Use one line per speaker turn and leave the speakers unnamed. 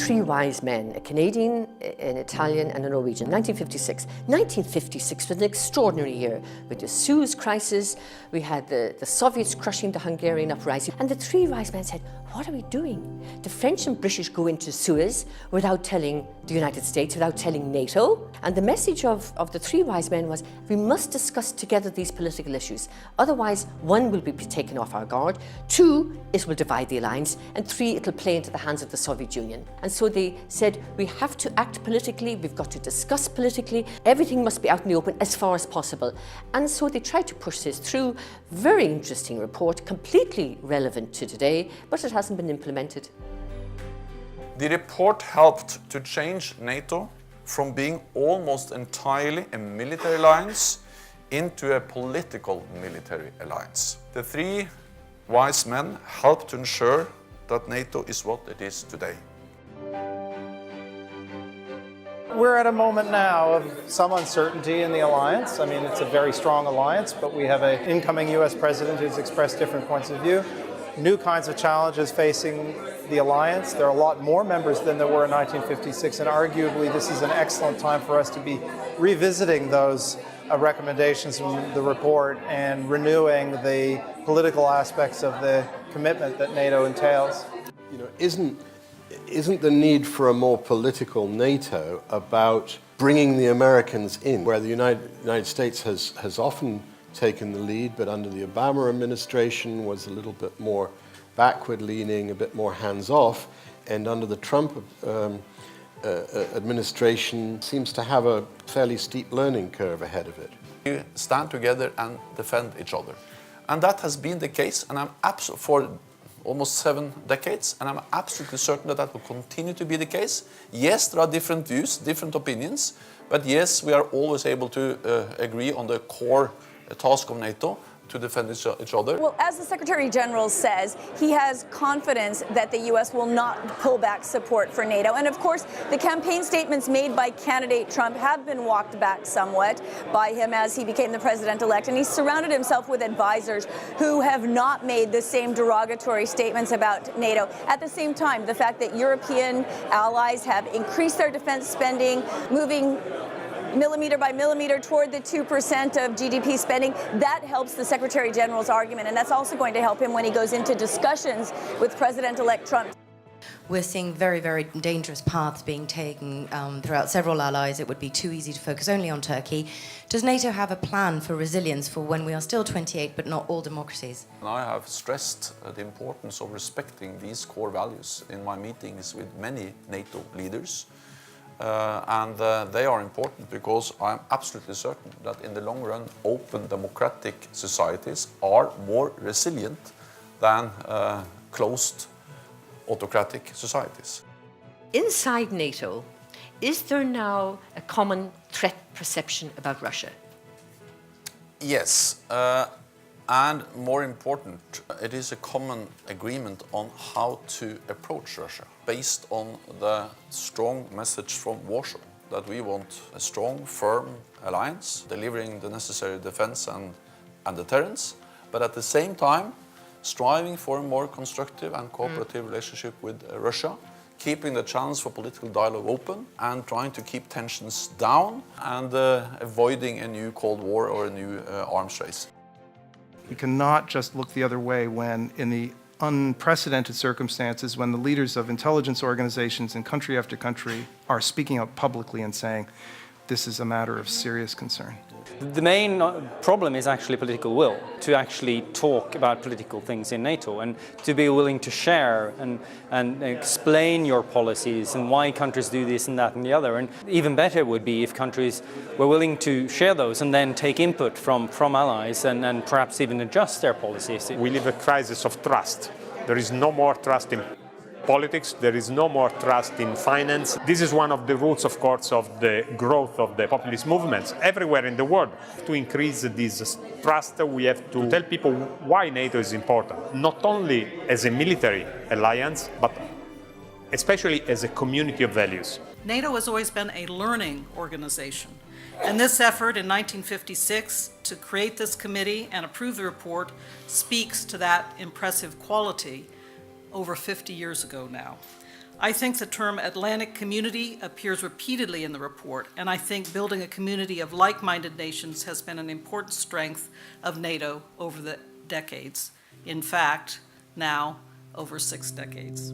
three wise men, a Canadian, an Italian and a Norwegian, 1956. 1956 was an extraordinary year with the Suez crisis. We had the Soviets crushing the Hungarian uprising. And the three wise men said, what are we doing? The French and British go into Suez without telling the United States, without telling NATO. And the message of the three wise men was, we must discuss together these political issues. Otherwise, one, will be taken off our guard. Two, it will divide the alliance. And three, it'll play into the hands of the Soviet Union. And so they said, we have to act politically, we've got to discuss politically, everything must be out in the open as far as possible. And so they tried to push this through. Very interesting report, completely relevant to today, but it hasn't been implemented.
The report helped to change NATO from being almost entirely a military alliance into a political military alliance. The three wise men helped to ensure that NATO is what it is today.
We're at a moment now of some uncertainty in the alliance. I mean, it's a very strong alliance, but we have an incoming US president who's expressed different points of view. New kinds of challenges facing the alliance. There are a lot more members than there were in 1956, and arguably this is an excellent time for us to be revisiting those recommendations from the report and renewing the political aspects of the commitment that NATO entails.
You know, isn't the need for a more political NATO about bringing the Americans in, where the United States has often taken the lead, but under the Obama administration was a little bit more backward-leaning, a bit more hands-off, and under the Trump administration seems to have a fairly steep learning curve ahead of it.
We stand together and defend each other. And that has been the case, and I'm for almost 7 decades, and I'm absolutely certain that that will continue to be the case. Yes, there are different views, different opinions, but yes, we are always able to agree on the core task of NATO, to defend each other.
Well, as the Secretary General says, he has confidence that the U.S. will not pull back support for NATO. And of course, the campaign statements made by candidate Trump have been walked back somewhat by him as he became the president-elect. And he's surrounded himself with advisors who have not made the same derogatory statements about NATO. At the same time, the fact that European allies have increased their defense spending, moving millimeter by millimeter toward the 2% of GDP spending, that helps the Secretary General's argument. And that's also going to help him when he goes into discussions with President-elect Trump.
We're seeing very, very dangerous paths being taken throughout several allies. It would be too easy to focus only on Turkey. Does NATO have a plan for resilience for when we are still 28 but not all democracies?
I have stressed the importance of respecting these core values in my meetings with many NATO leaders. And they are important because I'm absolutely certain that in the long run, open democratic societies are more resilient than closed autocratic societies.
Inside NATO, is there now a common threat perception about Russia?
Yes, and more important, it is a common agreement on how to approach Russia, based on the strong message from Warsaw that we want a strong, firm alliance, delivering the necessary defense and deterrence, but at the same time striving for a more constructive and cooperative relationship with Russia, keeping the channels for political dialogue open and trying to keep tensions down and avoiding a new Cold War or a new arms race.
We cannot just look the other way when, in the unprecedented circumstances, when the leaders of intelligence organizations in country after country are speaking out publicly and saying, this is a matter of serious concern.
The main problem is actually political will, to actually talk about political things in NATO and to be willing to share and explain your policies and why countries do this and that and the other. And even better would be if countries were willing to share those and then take input from allies and perhaps even adjust their policies.
We live a crisis of trust. There is no more trust in politics, there is no more trust in finance. This is one of the roots, of course, of the growth of the populist movements everywhere in the world. To increase this trust, we have to tell people why NATO is important, not only as a military alliance, but especially as a community of values.
NATO has always been a learning organization. And this effort in 1956 to create this committee and approve the report speaks to that impressive quality over 50 years ago now. I think the term Atlantic community appears repeatedly in the report, and I think building a community of like-minded nations has been an important strength of NATO over the decades. In fact, now over 6 decades.